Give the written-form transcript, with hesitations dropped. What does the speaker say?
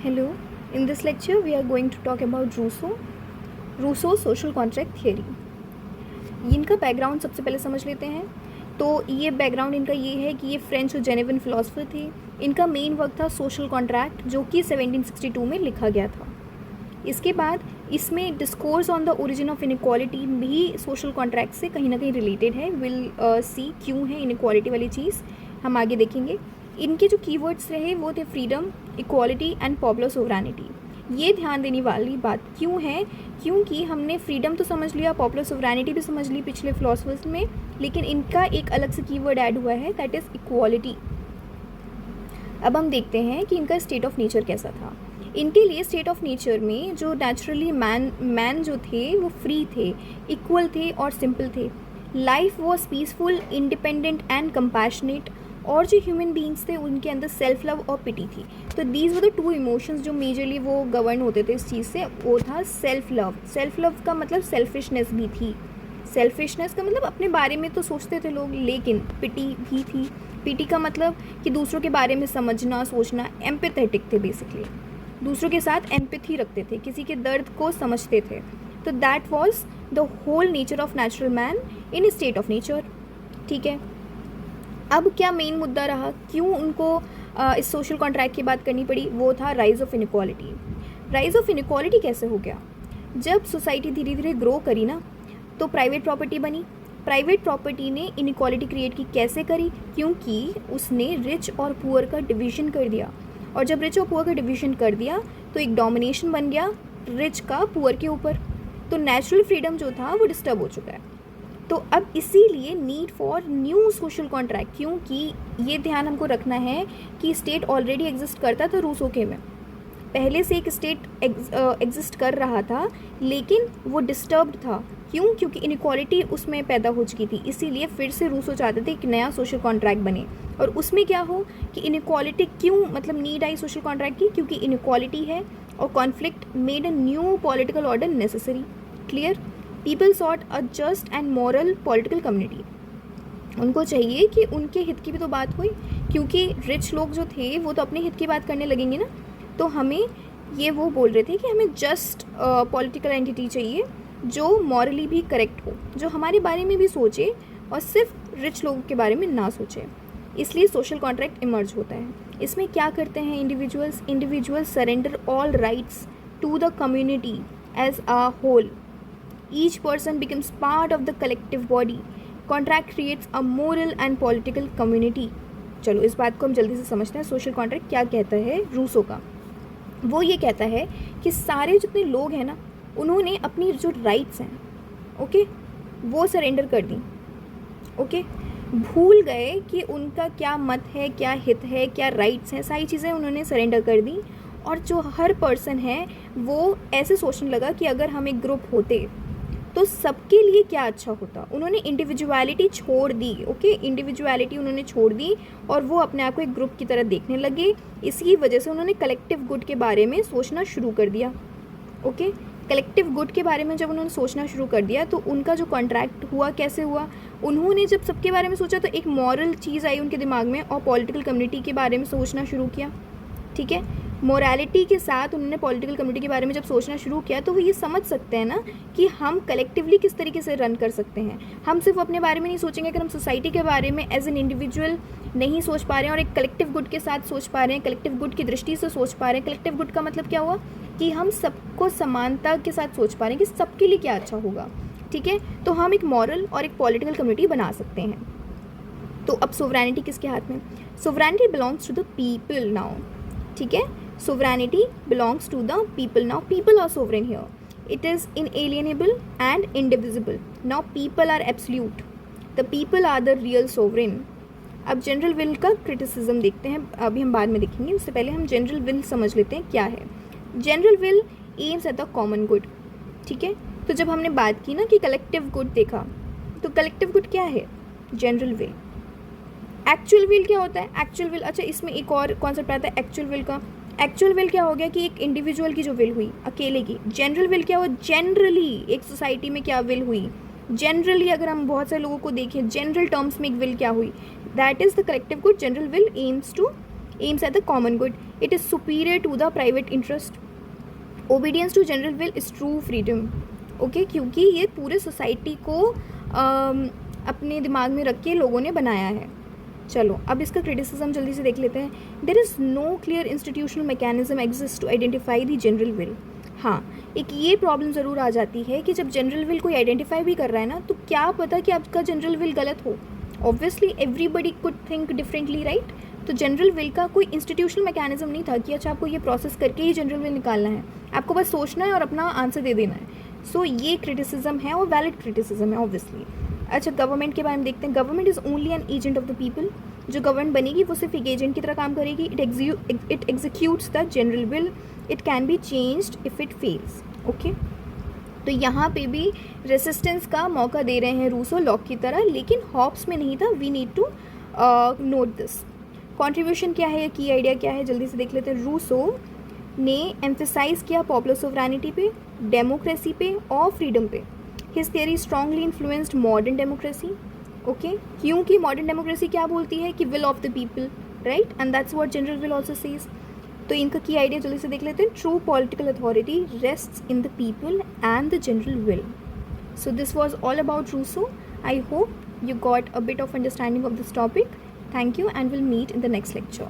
Hello, in this lecture we are going to talk about Rousseau's social contract theory. इनका background सबसे पहले समझ लेते हैं. तो ये बैकग्राउंड इनका ये है कि ये फ्रेंच और जेनेवन फिलोसफर थे. इनका मेन वर्क था सोशल कॉन्ट्रैक्ट, जो कि 1762 में लिखा गया था. इसके बाद इसमें discourse on the origin of inequality भी सोशल कॉन्ट्रैक्ट से कहीं ना कहीं रिलेटेड है. विल सी क्यों है इनइक्वालिटी वाली चीज़, हम आगे देखेंगे. इनके जो कीवर्ड्स रहे वो थे freedom, equality and popular sovereignty. ये दैन देने वाली बात क्यों है, क्योंकि हमने फ्रीडम तो समझ लिया, पॉपुलर सोवरेनिटी भी समझ ली पिछले फिलोसफर्स में, लेकिन इनका एक अलग से कीवर्ड ऐड हुआ है, दैट इज़ इक्वालिटी. अब हम देखते हैं कि इनका स्टेट ऑफ नेचर कैसा था. इनके लिए स्टेट ऑफ नेचर में जो नेचुरली मैन जो थे वो फ्री थे, इक्वल थे और सिंपल थे. Life was peaceful, independent and compassionate. और जो ह्यूमन बींग्स थे उनके अंदर सेल्फ लव और पिटी थी. तो these were the two emotions जो मेजरली वो गवर्न होते थे इस चीज़ से. वो था सेल्फ लव. सेल्फ लव का मतलब सेल्फिशनेस भी थी. सेल्फिशनेस का मतलब अपने बारे में तो सोचते थे लोग, लेकिन पिटी भी थी. पिटी का मतलब कि दूसरों के बारे में समझना, सोचना. एम्पैथेटिक थे बेसिकली, दूसरों के साथ एम्पैथी रखते थे, किसी के दर्द को समझते थे. तो that was the whole nature of natural man in state of nature. ठीक है. अब क्या मेन मुद्दा रहा, क्यों उनको इस सोशल कॉन्ट्रैक्ट की बात करनी पड़ी, वो था rise of inequality. Rise of inequality कैसे हो गया? जब सोसाइटी धीरे धीरे ग्रो करी ना, तो प्राइवेट प्रॉपर्टी बनी. प्राइवेट प्रॉपर्टी ने इनइक्वालिटी क्रिएट की. कैसे करी? क्योंकि उसने रिच और पुअर का डिवीज़न कर दिया. और जब रिच और पुअर का डिवीज़न कर दिया तो एक डोमिनेशन बन गया रिच का पुअर के ऊपर. तो नेचुरल फ्रीडम जो था वो डिस्टर्ब हो चुका है. तो अब इसीलिए need for new social contract, क्योंकि ये ध्यान हमको रखना है कि स्टेट ऑलरेडी एग्जिस्ट करता था रूसो के में. पहले से एक स्टेट एग्जिस्ट कर रहा था, लेकिन वो डिस्टर्ब्ड था. क्यों? क्योंकि इनइक्वालिटी उसमें पैदा हो चुकी थी. इसीलिए फिर से रूसो चाहते थे एक नया सोशल कॉन्ट्रैक्ट बने. और उसमें क्या हो कि इनइक्वालिटी क्यों, मतलब नीड आई सोशल कॉन्ट्रैक्ट की, क्योंकि इनइक्वालिटी है और conflict made a new political order necessary. Clear? People sought a just and moral political community. उनको चाहिए कि उनके हित की भी तो बात हुई, क्योंकि रिच लोग जो थे वो तो अपने हित की बात करने लगेंगे ना. तो हमें ये वो बोल रहे थे कि हमें जस्ट पॉलिटिकल एंटिटी चाहिए जो मॉरली भी करेक्ट हो, जो हमारे बारे में भी सोचे और सिर्फ रिच लोगों के बारे में ना सोचे. इसलिए सोशल कॉन्ट्रैक्ट इमर्ज होता है. इसमें क्या करते हैं individuals surrender all rights to the community as a whole. Each person becomes part of the collective body. Contract creates a moral and political community. चलो इस बात को हम जल्दी से समझते हैं. सोशल कॉन्ट्रैक्ट क्या कहता है रूसो का? वो ये कहता है कि सारे जितने लोग हैं ना, उन्होंने अपनी जो राइट्स हैं, ओके, वो सरेंडर कर दी. ओके, भूल गए कि उनका क्या मत है, क्या हित है, क्या राइट्स हैं. सारी चीज़ें उन्होंने सरेंडर कर दी. और जो हर पर्सन है वो ऐसे सोचने लगा कि अगर हम एक ग्रुप होते तो सबके लिए क्या अच्छा होता. उन्होंने इंडिविजुअलिटी छोड़ दी. ओके, इंडिविजुअलिटी उन्होंने छोड़ दी और वो अपने आप को एक ग्रुप की तरह देखने लगे. इसी वजह से उन्होंने कलेक्टिव गुड के बारे में सोचना शुरू कर दिया. ओके, कलेक्टिव गुड के बारे में जब उन्होंने सोचना शुरू कर दिया तो उनका जो कॉन्ट्रैक्ट हुआ कैसे हुआ, उन्होंने जब सबके बारे में सोचा तो एक मॉरल चीज़ आई उनके दिमाग में और पॉलिटिकल कम्युनिटी के बारे में सोचना शुरू किया. ठीक है, मोरालिटी के साथ उन्होंने पॉलिटिकल कम्युनिटी के बारे में जब सोचना शुरू किया तो वो ये समझ सकते हैं ना कि हम कलेक्टिवली किस तरीके से रन कर सकते हैं. हम सिर्फ अपने बारे में नहीं सोचेंगे, अगर हम सोसाइटी के बारे में एज एन इंडिविजुअल नहीं सोच पा रहे हैं और एक कलेक्टिव गुड के साथ सोच पा रहे हैं, कलेक्टिव गुड की दृष्टि से सोच पा रहे हैं. कलेक्टिव गुड का मतलब क्या हुआ कि हम सबको समानता के साथ सोच पा रहे हैं कि सबके लिए क्या अच्छा होगा. ठीक है, तो हम एक मॉरल और एक पॉलिटिकल कम्युनिटी बना सकते हैं. तो अब सोवरेनिटी किसके हाथ में? Sovereignty belongs to the people now. ठीक है, sovereignty belongs to the people. Now people are sovereign here. It is inalienable and indivisible. Now people are absolute. The people are the real sovereign. अब general will का criticism देखते हैं, अभी हम बाद में देखेंगे. उससे पहले हम जनरल विल समझ लेते हैं क्या है. General will AIIMS at the common good. ठीक है, तो जब हमने बात की ना कि कलेक्टिव गुड देखा, तो कलेक्टिव गुड क्या है? General will. एक्चुअल विल क्या होता है? एक्चुअल विल, अच्छा इसमें एक और कॉन्सेप्ट आता है एक्चुअल विल का. एक्चुअल विल क्या हो गया कि एक इंडिविजुअल की जो विल हुई अकेले की. जनरल विल क्या हुआ? जनरली एक सोसाइटी में क्या विल हुई. जनरली अगर हम बहुत सारे लोगों को देखें जनरल टर्म्स में एक विल क्या हुई, that is the collective good. General will aims to aims at the common good, it is superior to the private interest, obedience to general will is true freedom. Okay, क्योंकि ये पूरे society को अपने दिमाग में रख के लोगों ने बनाया है। चलो अब इसका क्रिटिसिज्म जल्दी से देख लेते हैं। There is no clear institutional mechanism exist to identify the general will. हाँ, एक ये प्रॉब्लम ज़रूर आ जाती है कि जब जनरल विल कोई आइडेंटिफाई भी कर रहा है ना, तो क्या पता कि आपका जनरल विल गलत हो। Obviously everybody could think differently, right. तो जनरल विल का कोई इंस्टीट्यूशनल मैकेनिज्म नहीं था कि अच्छा आपको ये प्रोसेस करके ही जनरल विल निकालना है, आपको बस सोचना है और अपना आंसर दे देना है। सो ये क्रिटिसिज्म है और वैलिड क्रिटिसिज्म है ऑब्वियसली। अच्छा, गवर्नमेंट के बारे में देखते हैं। Government is only an agent of the people. जो गवर्नमेंट बनेगी वो सिर्फ एक एजेंट की तरह काम करेगी। It executes the general will, it can be changed if it fails. Okay, तो यहाँ पे भी रेसिस्टेंस का मौका दे रहे हैं रूसो लॉक की तरह, लेकिन हॉब्स में नहीं था। We need to note this. Contribution क्या है या की आइडिया क्या है, जल्दी से देख लेते हैं। रूसो ने एम्फेसाइज किया पॉपुलर सोवरेनिटी पे, डेमोक्रेसी पे और फ्रीडम पे। His theory strongly influenced modern democracy. Okay, क्योंकि मॉडर्न डेमोक्रेसी क्या बोलती है कि will of the people, right, and that's what general will also says. तो इनका की आइडिया जल्दी से देख लेते हैं। True political authority rests in the people and the general will. So this was all about Rousseau. I hope you got a bit of understanding of this topic. Thank you and we'll meet in the next lecture.